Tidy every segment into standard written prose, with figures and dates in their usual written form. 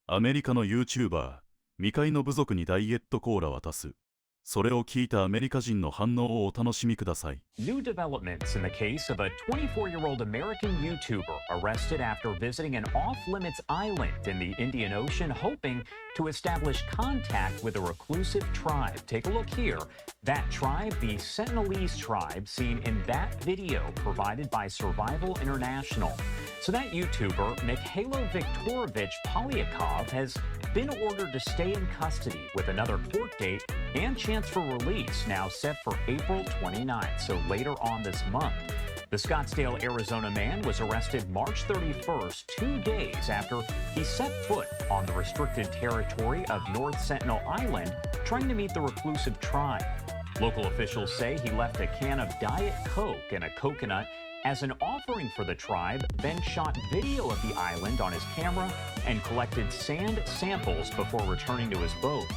アメリカのユーチューバー未開の部族にダイエットコーラ渡す。それを聞いたアメリカ人の反応をお楽しみください。 New developments in the case of a 24-year-old American YouTuber arrested after visiting an off-limits island in the Indian Ocean, hoping to establish contact with a reclusive tribe. Take a look here. That tribe, the Sentinelese tribe, seen in that video provided by Survival International. So that YouTuber, Mikhailo Viktorovich Polyakov, has been ordered to stay in custody with another court date and chance for release now set for April 29th, so later on this month. The Scottsdale, Arizona man was arrested March 31st, 2 days after he set foot on the restricted territory of North Sentinel Island, trying to meet the reclusive tribe. Local officials say he left a can of Diet Coke and a coconut as an offering for the tribe, then shot video of the island on his camera and collected sand samples before returning to his boat.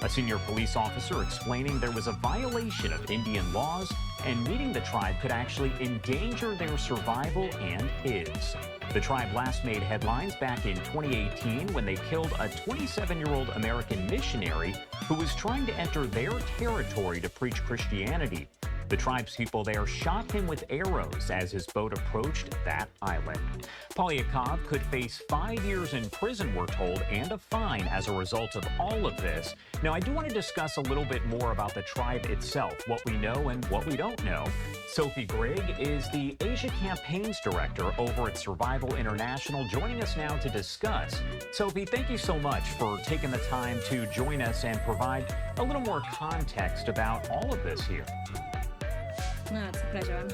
A senior police officer explaining there was a violation of Indian laws and meeting the tribe could actually endanger their survival and his. The tribe last made headlines back in 2018 when they killed a 27-year-old American missionary who was trying to enter their territory to preach Christianity. The tribespeople there shot him with arrows as his boat approached that island. Polyakov could face 5 years in prison, we're told, and a fine as a result of all of this. Now, I do want to discuss a little bit more about the tribe itself, what we know and what we don't know. Sophie Grigg is the Asia Campaigns Director over at Survival International, joining us now to discuss. Sophie, thank you so much for taking the time to join us and provide a little more context about all of this here. No, it's a pleasure. I'm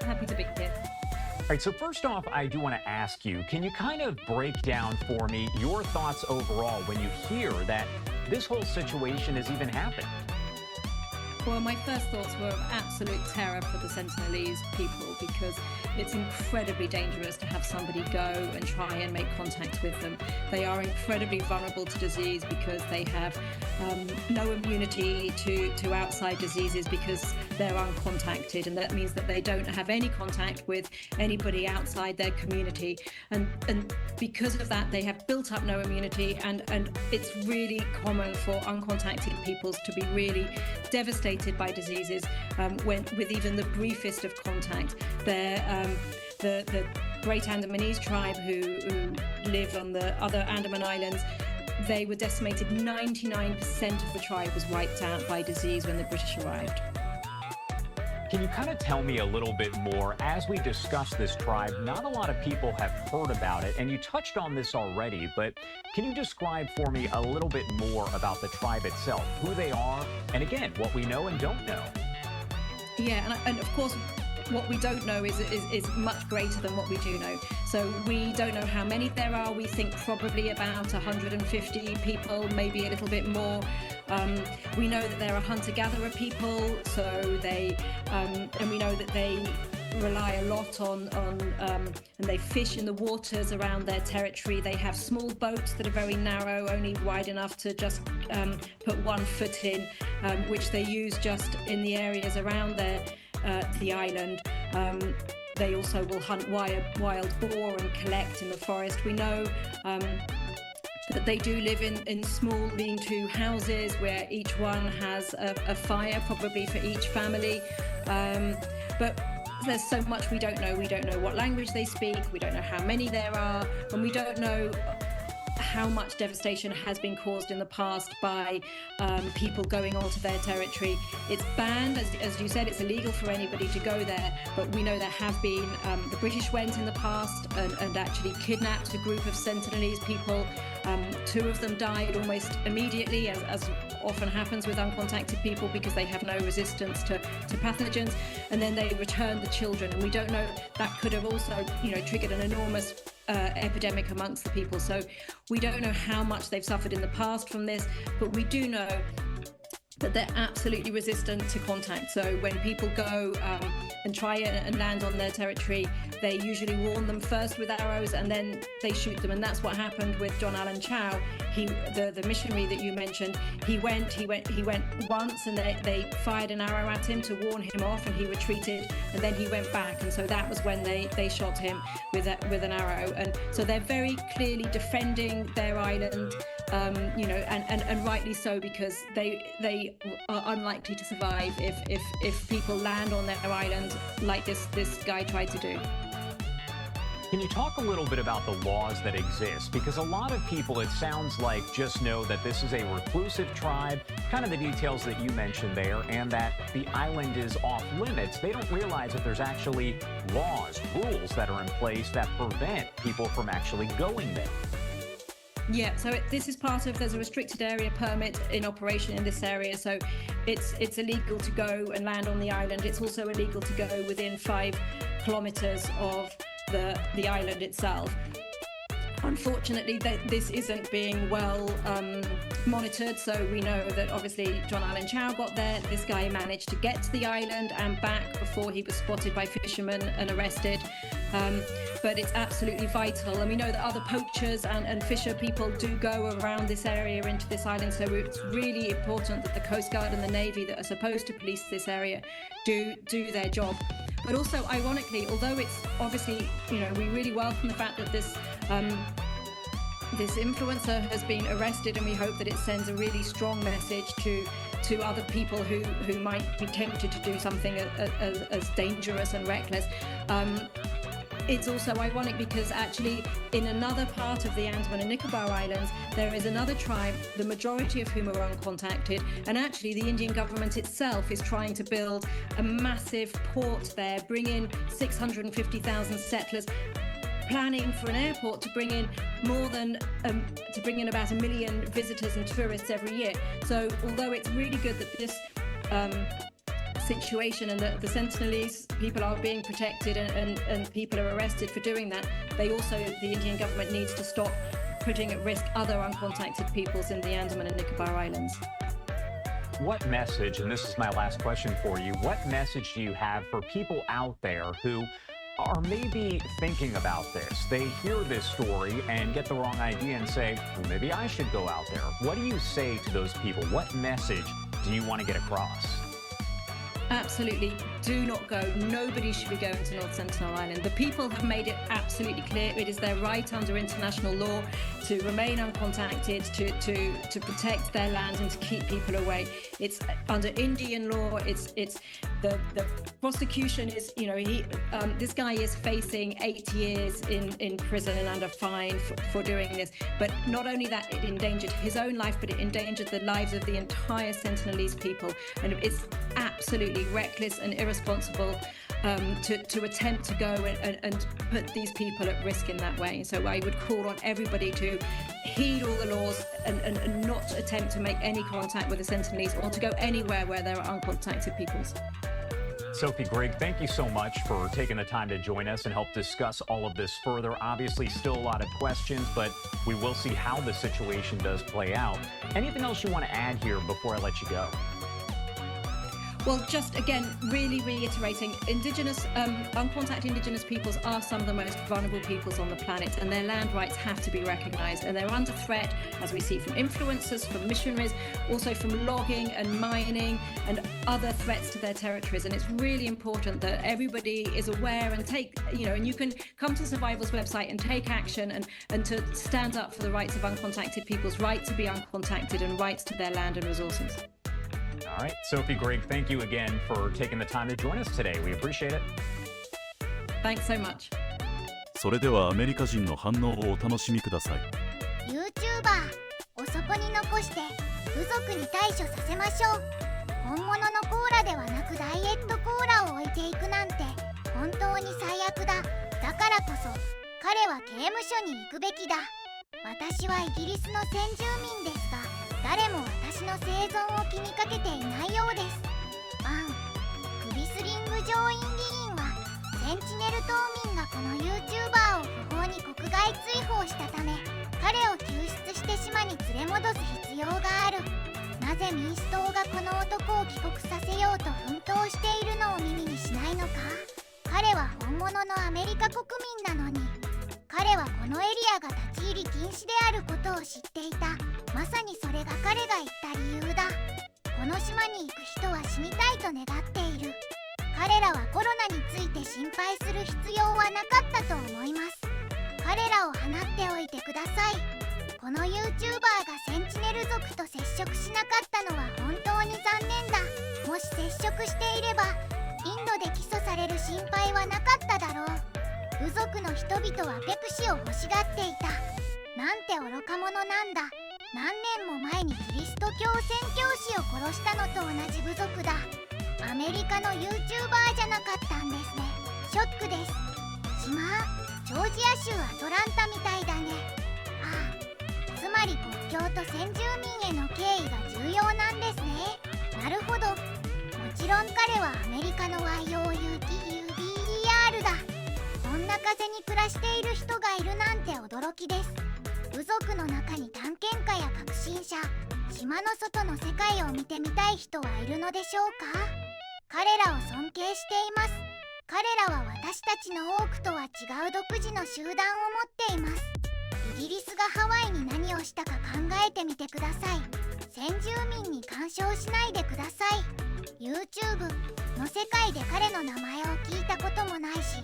happy to be here. All right, so first off, I do want to ask you, can you kind of break down for me your thoughts overall when you hear that this whole situation has even happened? Well, my first thoughts were of absolute terror for the Sentinelese people because it's incredibly dangerous to have somebody go and try and make contact with them. They are incredibly vulnerable to disease because they have no immunity to outside diseases because they're uncontacted, and that means that they don't have any contact with anybody outside their community, and because of that they have built up no immunity, and it's really common for uncontacted peoples to be really devastated by diseases with even the briefest of contact. The Great Andamanese tribe who live on the other Andaman Islands, they were decimated. 99% of the tribe was wiped out by disease when the British arrived. Can you kind of tell me a little bit more? As we discuss this tribe, not a lot of people have heard about it, and you touched on this already, but can you describe for me a little bit more about the tribe itself, who they are, and again, what we know and don't know? Yeah, and of course, what we don't know is much greater than what we do know. So we don't know how many there are. We think probably about 150 people, maybe a little bit more. We know that there are hunter-gatherer people, so they and we know that they rely a lot on and they fish in the waters around their territory. They have small boats that are very narrow, only wide enough to just put 1 foot in, which they use just in the areas around the island. They also will hunt wild boar and collect in the forest. We know that they do live in small lean-to houses where each one has a fire, probably for each family. But there's so much we don't know. We don't know what language they speak, we don't know how many there are, and we don't know how much devastation has been caused in the past by people going onto their territory. It's banned, as you said, it's illegal for anybody to go there, but we know there have been, the British went in the past and actually kidnapped a group of Sentinelese people. 2 of them died almost immediately, as often happens with uncontacted people, because they have no resistance to pathogens, and then they returned the children, and we don't know, that could have also triggered an enormous epidemic amongst the people. So we don't know how much they've suffered in the past from this, but we do know that they're absolutely resistant to contact. So when people go and try and land on their territory, they usually warn them first with arrows and then they shoot them. And that's what happened with John Allen Chow. The missionary that you mentioned, he went once and they fired an arrow at him to warn him off, and he retreated, and then he went back, and so that was when they shot him with an arrow. And so they're very clearly defending their island, and rightly so, because they are unlikely to survive if people land on their island like this guy tried to do. Can you talk a little bit about the laws that exist? Because a lot of people, it sounds like, just know that this is a reclusive tribe, kind of the details that you mentioned there, and that the island is off limits. They don't realize that there's actually laws, rules that are in place that prevent people from actually going there. Yeah, so this is part of, there's a restricted area permit in operation in this area, so it's illegal to go and land on the island. It's also illegal to go within 5 kilometers of the island itself. Unfortunately, this isn't being well monitored, so we know that obviously John Allen Chow got there. This guy managed to get to the island and back before he was spotted by fishermen and arrested. But it's absolutely vital, and we know that other poachers and fisher people do go around this area into this island, so it's really important that the Coast Guard and the Navy that are supposed to police this area do their job. But also, ironically, although it's obviously, we really welcome the fact that this influencer has been arrested, and we hope that it sends a really strong message to other people who might be tempted to do something as dangerous and reckless. It's also ironic because actually in another part of the Andaman and Nicobar Islands, there is another tribe, the majority of whom are uncontacted, and actually the Indian government itself is trying to build a massive port there, bring in 650,000 settlers, planning for an airport to bring in about 1 million visitors and tourists every year. So although it's really good that this situation and the Sentinelese people are being protected and people are arrested for doing that, the Indian government needs to stop putting at risk other uncontacted peoples in the Andaman and Nicobar Islands. What message, and this is my last question for you, what message do you have for people out there who are maybe thinking about this? They hear this story and get the wrong idea and say, well, maybe I should go out there. What do you say to those people? What message do you want to get across? Absolutely, do not go. Nobody should be going to North Sentinel Island. The people have made it absolutely clear it is their right under international law to remain uncontacted, to protect their land and to keep people away. It's under Indian law. It's the prosecution is, this guy is facing 8 years in prison and a fine for doing this. But not only that, it endangered his own life, but it endangered the lives of the entire Sentinelese people. And it's absolutely reckless and irresponsible to attempt to go and put these people at risk in that way. So I would call on everybody to heed all the laws and not attempt to make any contact with the Sentinelese or to go anywhere where there are uncontacted peoples. Sophie Grigg, thank you so much for taking the time to join us and help discuss all of this further. Obviously, still a lot of questions, but we will see how the situation does play out. Anything else you want to add here before I let you go? Well, just again, really reiterating, uncontacted Indigenous peoples are some of the most vulnerable peoples on the planet, and their land rights have to be recognised. And they're under threat, as we see from influencers, from missionaries, also from logging and mining and other threats to their territories. And it's really important that everybody is aware and and you can come to Survival's website and take action and to stand up for the rights of uncontacted people's right to be uncontacted and rights to their land and resources. All right, Sophie Grigg, thank you again for taking the time to join us today. We appreciate it. Thanks so much. それではアメリカ人の反応をお楽しみください。YouTuber をそこに残して部族に対処させましょう。本物のコーラではなくダイエットコーラを置いていくなんて本当に最悪だ。だからこそ彼は刑務所に行くべきだ。私はイギリスの先住民ですが、誰も私の生存を気にかけていないようです。首スリング上院議員はセンチネル島民がこの YouTuber を不法に国外追放したため、彼を救出して島に連れ戻す必要がある。なぜぜ民主党がこの男を帰国させようと奮闘しているのを耳にしないのか。彼は本物のアメリカ国民なのに。彼はこのエリアが立ち入り禁止であることを知っていた。まさにそれが彼が言った理由だ。この島に行く人は死にたいと願っている。彼らはコロナについて心配する必要はなかったと思います。彼らを放っておいてください。この YouTuber がセンチネル族と接触しなかったのは本当に残念だ。もし接触していればインドで起訴される心配はなかっただろう。部族の人々はペプシを欲しがっていた。なんて愚か者なんだ。何年も前にキリスト教宣教師を殺したのと同じ部族だ。アメリカの YouTuber じゃなかったんですね。ショックです。島ジョージア州アトランタみたいだね。ああ、つまり国境と先住民への敬意が重要なんですね。なるほど。もちろん彼はアメリカの YOUTUBER だ。こんな風に暮らしている人がいるなんて驚きです。部族の中に探検家や革新者、島の外の世界を見てみたい人はいるのでしょうか。彼らを尊敬しています。彼らは私たちの多くとは違う独自の集団を持っています。イギリスがハワイに何をしたか考えてみてください。先住民に干渉しないでください。 YouTube の世界で彼の名前を聞いたこともないし、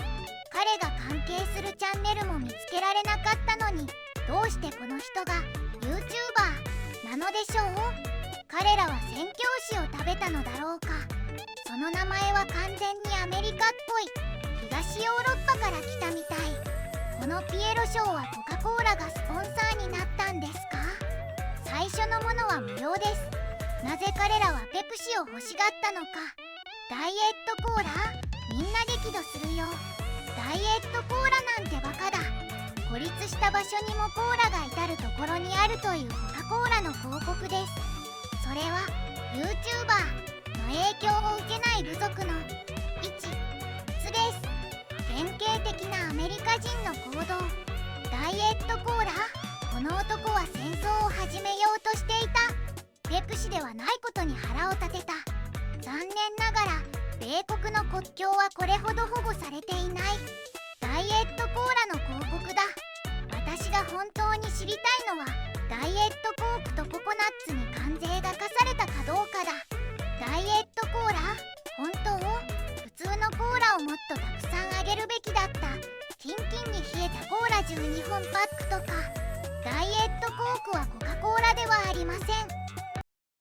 彼が関係するチャンネルも見つけられなかったのに、どうしてこの人が YouTuber なのでしょう。彼らは宣教師を食べたのだろうか。その名前は完全にアメリカっぽい。東ヨーロッパから来たみたい。このピエロ賞はコカ・コーラがスポンサーになったんですか。最初のものは無料です。なぜ彼らはペプシを欲しがったのか。ダイエットコーラ、みんな激怒するよ。ダイエットコーラなんてバカだ。孤立した場所にもコーラが至る所にあるというコカ・コーラの広告です。それは YouTuber の影響を受けない部族の一つです。典型的なアメリカ人の行動。ダイエットコーラ、この男は戦争を始めようとしていた。ペプシではないことに腹を立てた。残念ながら米国の国境はこれほど保護されていない。ダイエットコーラの広告だ。私が本当に知りたいのはダイエットコークとココナッツに関税が課されたかどうかだ。ダイエットコーラ、本当？普通のコーラをもっとたくさんあげるべきだった。キンキンに冷えたコーラ12本パックとか。ダイエットコークはコカ・コーラではありません。